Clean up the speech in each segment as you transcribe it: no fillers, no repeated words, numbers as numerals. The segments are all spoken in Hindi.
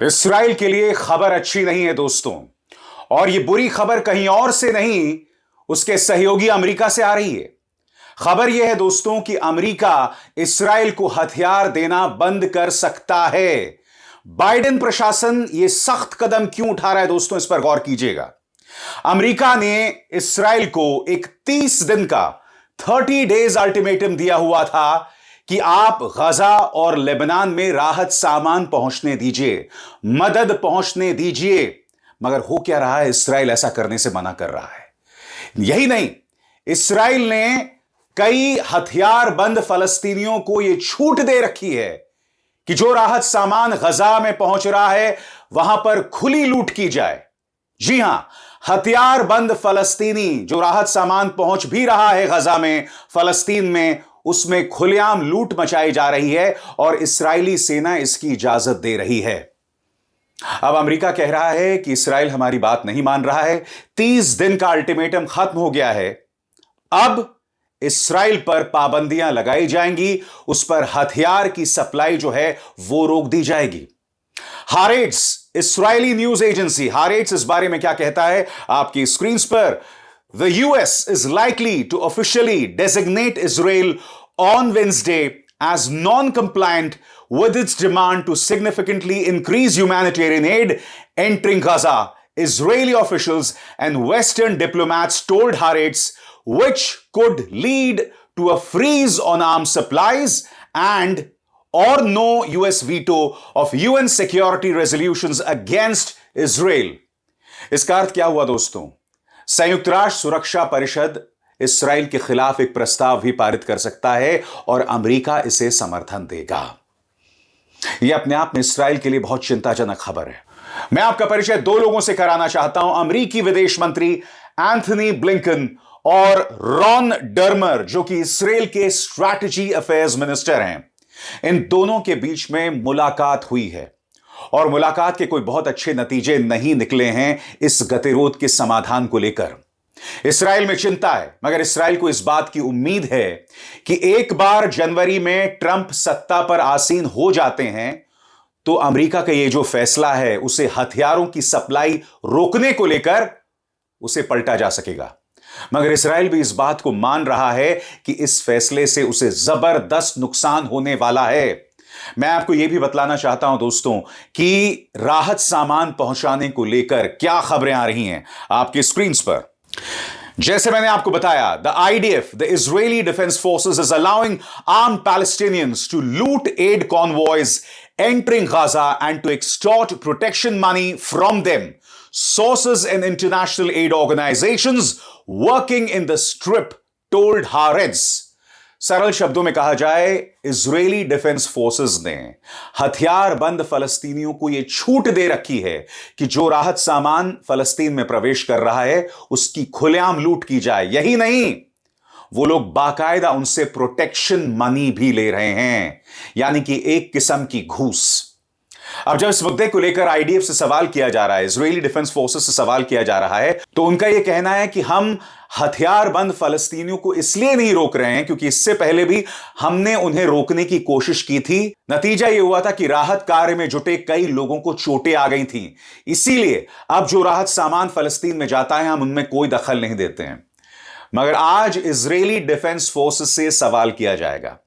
इसराइल के लिए खबर अच्छी नहीं है दोस्तों। और यह बुरी खबर कहीं और से नहीं, उसके सहयोगी अमेरिका से आ रही है। खबर यह है दोस्तों कि अमेरिका इसराइल को हथियार देना बंद कर सकता है। बाइडेन प्रशासन यह सख्त कदम क्यों उठा रहा है दोस्तों, इस पर गौर कीजिएगा। अमेरिका ने इसराइल को एक 30 दिन का 30 डेज अल्टीमेटम दिया हुआ था कि आप गजा और लेबनान में राहत सामान पहुंचने दीजिए, मदद पहुंचने दीजिए। मगर हो क्या रहा है, इसराइल ऐसा करने से मना कर रहा है। यही नहीं, इसराइल ने कई हथियारबंद फलस्तीनियों को यह छूट दे रखी है कि जो राहत सामान गजा में पहुंच रहा है वहां पर खुली लूट की जाए। जी हां, हथियारबंद फलस्तीनी जो राहत सामान पहुंच भी रहा है गजा में, फलस्तीन में, उसमें खुलेआम लूट मचाई जा रही है और इस्राएली सेना इसकी इजाजत दे रही है। अब अमेरिका कह रहा है कि इस्राएल हमारी बात नहीं मान रहा है, 30 दिन का अल्टीमेटम खत्म हो गया है, अब इस्राएल पर पाबंदियां लगाई जाएंगी, उस पर हथियार की सप्लाई जो है वो रोक दी जाएगी। हारेट्स, इस्राएली न्यूज एजेंसी हारेट्स इस बारे में क्या कहता है आपकी स्क्रीन पर। The US is likely to officially designate Israel on Wednesday as non-compliant with its demand to significantly increase humanitarian aid entering Gaza, Israeli officials and Western diplomats told Haaretz, which could lead to a freeze on arms supplies and or no US veto of UN security resolutions against Israel. इसका अर्थ क्या हुआ दोस्तों? संयुक्त राष्ट्र सुरक्षा परिषद इस्राएल के खिलाफ एक प्रस्ताव भी पारित कर सकता है और अमेरिका इसे समर्थन देगा। यह अपने आप में इस्राएल के लिए बहुत चिंताजनक खबर है। मैं आपका परिचय दो लोगों से कराना चाहता हूं, अमेरिकी विदेश मंत्री एंथनी ब्लिंकन और रॉन डर्मर, जो कि इस्राएल के स्ट्रैटेजी अफेयर्स मिनिस्टर हैं। इन दोनों के बीच में मुलाकात हुई है और मुलाकात के कोई बहुत अच्छे नतीजे नहीं निकले हैं इस गतिरोध के समाधान को लेकर। इस्राएल में चिंता है, मगर इस्राएल को इस बात की उम्मीद है कि एक बार जनवरी में ट्रंप सत्ता पर आसीन हो जाते हैं तो अमेरिका का यह जो फैसला है उसे हथियारों की सप्लाई रोकने को लेकर उसे पलटा जा सकेगा। मगर इस्राएल भी इस बात को मान रहा है कि इस फैसले से उसे जबरदस्त नुकसान होने वाला है। मैं आपको यह भी बतलाना चाहता हूं दोस्तों कि राहत सामान पहुंचाने को लेकर क्या खबरें आ रही हैं आपकी स्क्रीन पर। जैसे मैंने आपको बताया, the IDF, the Israeli defence forces, is allowing armed Palestinians to loot aid convoys entering Gaza and to extort protection money from them. Sources in international aid organizations working in the Strip told Haaretz. सरल शब्दों में कहा जाए, इजरायली डिफेंस फोर्सेस ने हथियारबंद फलस्तीनियों को यह छूट दे रखी है कि जो राहत सामान फलस्तीन में प्रवेश कर रहा है उसकी खुलेआम लूट की जाए। यही नहीं, वो लोग बाकायदा उनसे प्रोटेक्शन मनी भी ले रहे हैं, यानी कि एक किस्म की घूस। अब जब इस मुद्दे को लेकर IDF से सवाल किया जा रहा है, इजरायली डिफेंस फोर्सेस से सवाल किया जा रहा है, तो उनका यह कहना है कि हम हथियारबंद फलस्तीनियों को इसलिए नहीं रोक रहे हैं क्योंकि इससे पहले भी हमने उन्हें रोकने की कोशिश की थी। नतीजा यह हुआ था कि राहत कार्य में जुटे कई लोगों को चोटें आ गई थी। इसीलिए अब जो राहत सामान फलस्तीन में जाता है हम उनमें कोई दखल नहीं देते हैं। मगर आज इजरायली डिफेंस फोर्सेस से सवाल किया जाएगा।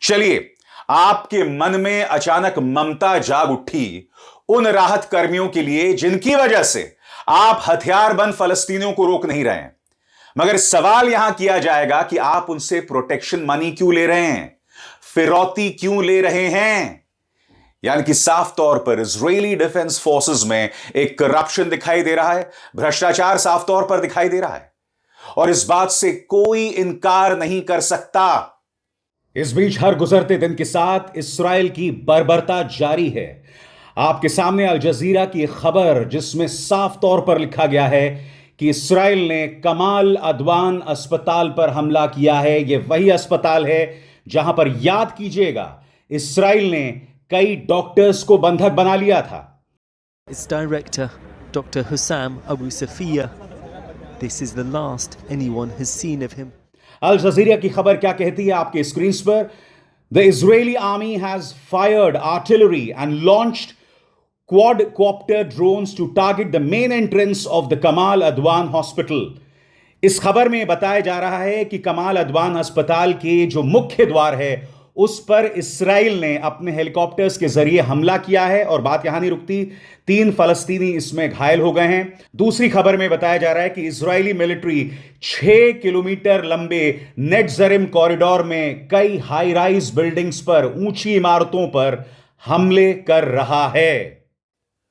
चलिए, आपके मन में अचानक ममता जाग उठी उन राहत कर्मियों के लिए जिनकी वजह से आप हथियारबंद फलस्तीनियों को रोक नहीं रहे हैं। मगर सवाल यहां किया जाएगा कि आप उनसे प्रोटेक्शन मनी क्यों ले रहे हैं, फिरौती क्यों ले रहे हैं। यानी कि साफ तौर पर इजरायली डिफेंस फोर्सेस में एक करप्शन दिखाई दे रहा है, भ्रष्टाचार साफ तौर पर दिखाई दे रहा है और इस बात से कोई इनकार नहीं कर सकता। इस बीच हर गुजरते दिन के साथ इस्राएल की बर्बरता जारी है। आपके सामने अल जजीरा की खबर, जिसमें साफ तौर पर लिखा गया है कि इस्राएल ने कमाल अदवान अस्पताल पर हमला किया है। यह वही अस्पताल है जहां पर, याद कीजिएगा, इस्राएल ने कई डॉक्टर्स को बंधक बना लिया था। Its director, Dr. Hussam Abu Safiya. This is the last anyone has seen of him. अल जजीरा की खबर क्या कहती है आपके स्क्रीन पर। The Israeli army has fired artillery and launched quadcopter drones to target the main entrance of the Kamal Adwan Hospital. इस खबर में बताया जा रहा है कि कमाल अदवान अस्पताल के जो मुख्य द्वार है उस पर इस्राइल ने अपने हेलीकॉप्टर्स के जरिए हमला किया है और बात यहां नहीं रुकती, 3 फलस्तीनी इसमें घायल हो गए हैं। दूसरी खबर में बताया जा रहा है कि इजरायली मिलिट्री 6 किलोमीटर लंबे नेटजरिम कॉरिडोर में कई हाई राइज बिल्डिंग्स पर, ऊंची इमारतों पर हमले कर रहा है।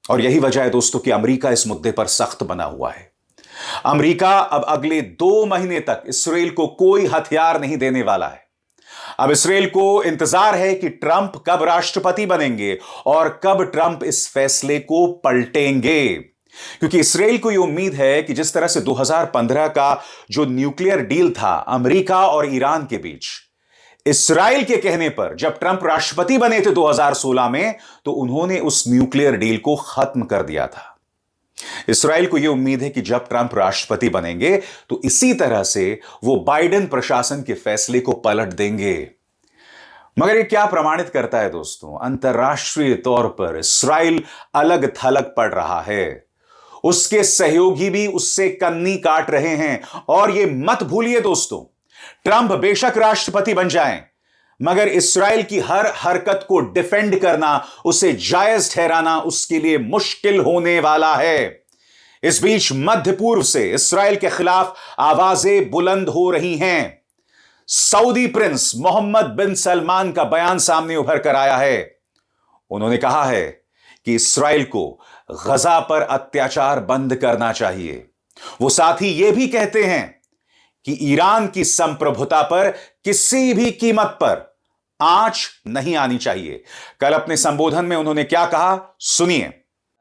और यही वजह है दोस्तों कि अमेरिका इस मुद्दे पर सख्त बना हुआ है। अमेरिका अब अगले 2 महीने तक इस्राएल को कोई हथियार नहीं देने वाला है। अब इस्राएल को इंतजार है कि ट्रंप कब राष्ट्रपति बनेंगे और कब ट्रंप इस फैसले को पलटेंगे, क्योंकि इस्राएल को यह उम्मीद है कि जिस तरह से 2015 का जो न्यूक्लियर डील था अमेरिका और ईरान के बीच, इस्राएल के कहने पर जब ट्रंप राष्ट्रपति बने थे 2016 में, तो उन्होंने उस न्यूक्लियर डील को खत्म कर दिया था। इस्राएल को यह उम्मीद है कि जब ट्रंप राष्ट्रपति बनेंगे तो इसी तरह से वो बाइडेन प्रशासन के फैसले को पलट देंगे। मगर यह क्या प्रमाणित करता है दोस्तों, अंतर्राष्ट्रीय तौर पर इस्राएल अलग थलग पड़ रहा है। उसके सहयोगी भी उससे कन्नी काट रहे हैं। और यह मत भूलिए दोस्तों, ट्रंप बेशक राष्ट्रपति बन जाएं, मगर इस्राएल की हर हरकत को डिफेंड करना, उसे जायज ठहराना उसके लिए मुश्किल होने वाला है। इस बीच मध्य पूर्व से इस्राएल के खिलाफ आवाजें बुलंद हो रही हैं। सऊदी प्रिंस मोहम्मद बिन सलमान का बयान सामने उभर कर आया है। उन्होंने कहा है कि इस्राएल को गजा पर अत्याचार बंद करना चाहिए। वो साथ ही यह भी कहते हैं कि ईरान की संप्रभुता पर किसी भी कीमत पर आंच नहीं आनी चाहिए। कल अपने संबोधन में उन्होंने क्या कहा, सुनिए।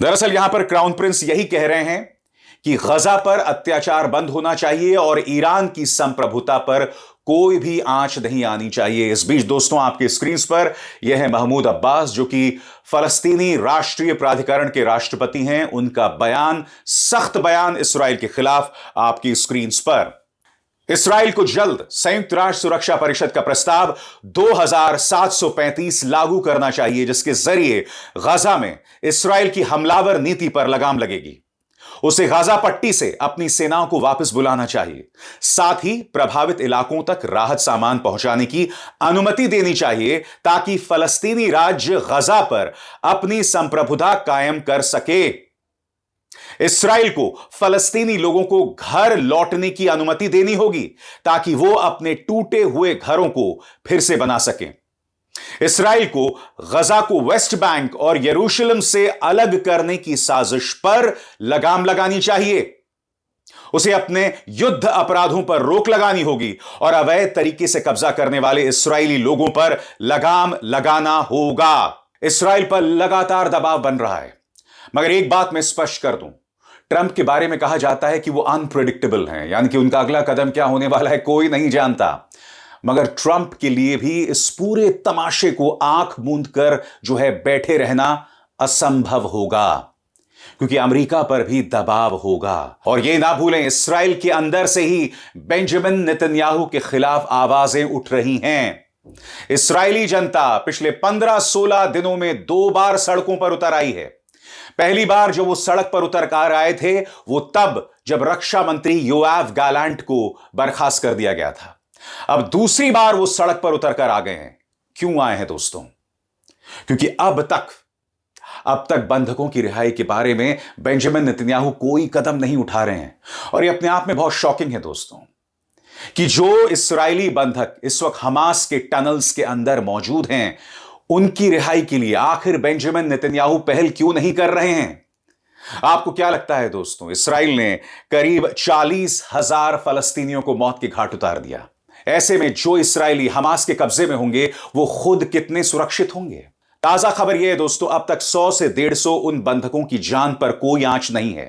दरअसल यहां पर क्राउन प्रिंस यही कह रहे हैं कि गजा पर अत्याचार बंद होना चाहिए और ईरान की संप्रभुता पर कोई भी आंच नहीं आनी चाहिए। इस बीच दोस्तों आपके स्क्रीन पर यह है महमूद अब्बास, जो कि फलस्तीनी राष्ट्रीय प्राधिकरण के राष्ट्रपति हैं। उनका बयान, सख्त बयान इस्राएल के खिलाफ आपकी स्क्रीन पर। इस्राएल को जल्द संयुक्त राष्ट्र सुरक्षा परिषद का प्रस्ताव 2735 लागू करना चाहिए, जिसके जरिए गजा में इस्राएल की हमलावर नीति पर लगाम लगेगी। उसे गाजा पट्टी से अपनी सेनाओं को वापस बुलाना चाहिए। साथ ही प्रभावित इलाकों तक राहत सामान पहुंचाने की अनुमति देनी चाहिए, ताकि फलस्तीनी राज्य गजा पर अपनी संप्रभुता कायम कर सके। इस्राएल को फलस्तीनी लोगों को घर लौटने की अनुमति देनी होगी, ताकि वो अपने टूटे हुए घरों को फिर से बना सकें। इस्राएल को गजा को वेस्ट बैंक और यरूशलेम से अलग करने की साजिश पर लगाम लगानी चाहिए। उसे अपने युद्ध अपराधों पर रोक लगानी होगी और अवैध तरीके से कब्जा करने वाले इस्राएली लोगों पर लगाम लगाना होगा। इस्राएल पर लगातार दबाव बन रहा है, मगर एक बात मैं स्पष्ट कर दूं, ट्रंप के बारे में कहा जाता है कि वो अनप्रेडिक्टेबल हैं, यानी कि उनका अगला कदम क्या होने वाला है कोई नहीं जानता। मगर ट्रंप के लिए भी इस पूरे तमाशे को आंख मूंद कर जो है बैठे रहना असंभव होगा, क्योंकि अमेरिका पर भी दबाव होगा। और यह ना भूलें, इस्राएल के अंदर से ही बेंजामिन नेतन्याहू के खिलाफ आवाजें उठ रही हैं। इस्राएली जनता पिछले 15-16 दिनों में 2 बार सड़कों पर उतर आई है। पहली बार जो वो सड़क पर उतर कर आए थे वो तब जब रक्षा मंत्री योआव गैलेंट को बर्खास्त कर दिया गया था। अब दूसरी बार वो सड़क पर उतर कर आ गए हैं। क्यों आए हैं दोस्तों? क्योंकि अब तक बंधकों की रिहाई के बारे में बेंजामिन नेतन्याहू कोई कदम नहीं उठा रहे हैं। और ये अपने आप में बहुत शॉकिंग है दोस्तों कि जो इस्राएली बंधक इस वक्त हमास के टनल्स के अंदर मौजूद हैं, उनकी रिहाई के लिए आखिर बेंजामिन नेतन्याहू पहल क्यों नहीं कर रहे हैं? आपको क्या लगता है दोस्तों, इस्राएल ने करीब 40,000 फलस्तीनियों को मौत के घाट उतार दिया। ऐसे में जो इस्राएली हमास के कब्जे में होंगे वो खुद कितने सुरक्षित होंगे? ताजा खबर यह है दोस्तों, अब तक 100 से 150 उन बंधकों की जान पर कोई आंच नहीं है।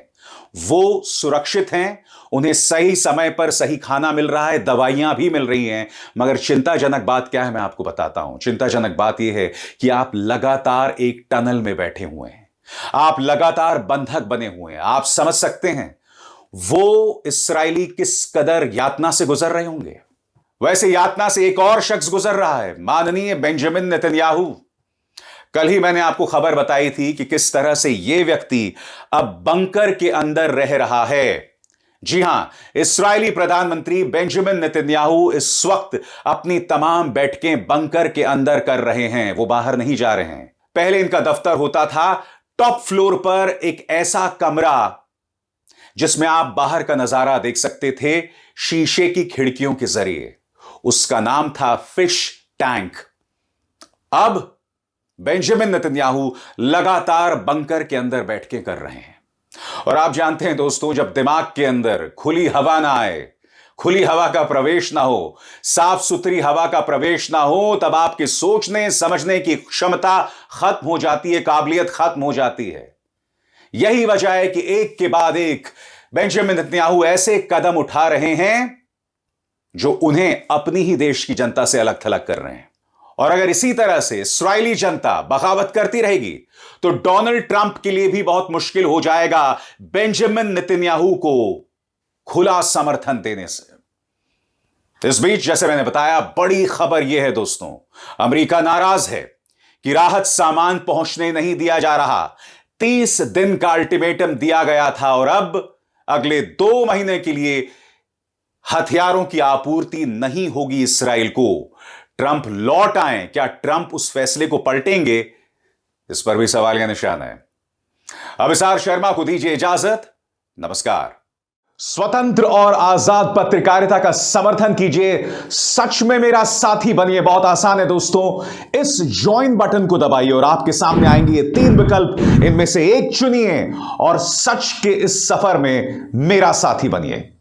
वो सुरक्षित हैं, उन्हें सही समय पर सही खाना मिल रहा है, दवाइयां भी मिल रही हैं। मगर चिंताजनक बात क्या है, मैं आपको बताता हूं। चिंताजनक बात यह है कि आप लगातार एक टनल में बैठे हुए हैं, आप लगातार बंधक बने हुए हैं। आप समझ सकते हैं वो इस्राएली किस कदर यातना से गुजर रहे होंगे। वैसे यातना से एक और शख्स गुजर रहा है, माननीय बेंजामिन नेतन्याहू। कल ही मैंने आपको खबर बताई थी कि किस तरह से यह व्यक्ति अब बंकर के अंदर रह रहा है। जी हां, इस्राएली प्रधानमंत्री बेंजामिन नेतन्याहू इस वक्त अपनी तमाम बैठकें बंकर के अंदर कर रहे हैं, वो बाहर नहीं जा रहे हैं। पहले इनका दफ्तर होता था टॉप फ्लोर पर, एक ऐसा कमरा जिसमें आप बाहर का नजारा देख सकते थे शीशे की खिड़कियों के जरिए। उसका नाम था फिश टैंक। अब बेंजामिन नेतन्याहू लगातार बंकर के अंदर बैठकें कर रहे हैं। और आप जानते हैं दोस्तों, जब दिमाग के अंदर खुली हवा ना आए, खुली हवा का प्रवेश ना हो, साफ सुथरी हवा का प्रवेश ना हो, तब आपके सोचने समझने की क्षमता खत्म हो जाती है, काबिलियत खत्म हो जाती है। यही वजह है कि एक के बाद एक बेंजामिन नेतन्याहू ऐसे कदम उठा रहे हैं जो उन्हें अपनी ही देश की जनता से अलग थलग कर रहे हैं। और अगर इसी तरह से इस्राएली जनता बगावत करती रहेगी तो डोनाल्ड ट्रंप के लिए भी बहुत मुश्किल हो जाएगा बेंजामिन नेतन्याहू को खुला समर्थन देने से। इस बीच जैसे मैंने बताया, बड़ी खबर यह है दोस्तों, अमेरिका नाराज है कि राहत सामान पहुंचने नहीं दिया जा रहा। 30 दिन का अल्टीमेटम दिया गया था और अब अगले 2 महीने के लिए हथियारों की आपूर्ति नहीं होगी इसराइल को। ट्रंप लौट आए, क्या ट्रंप उस फैसले को पलटेंगे? इस पर भी सवाल का निशान है। अभिसार शर्मा को दीजिए इजाजत, नमस्कार। स्वतंत्र और आजाद पत्रकारिता का समर्थन कीजिए, सच में मेरा साथी बनिए। बहुत आसान है दोस्तों, इस ज्वाइन बटन को दबाइए और आपके सामने आएंगे ये 3 विकल्प, इनमें से एक चुनिए और सच के इस सफर में मेरा साथी बनिए।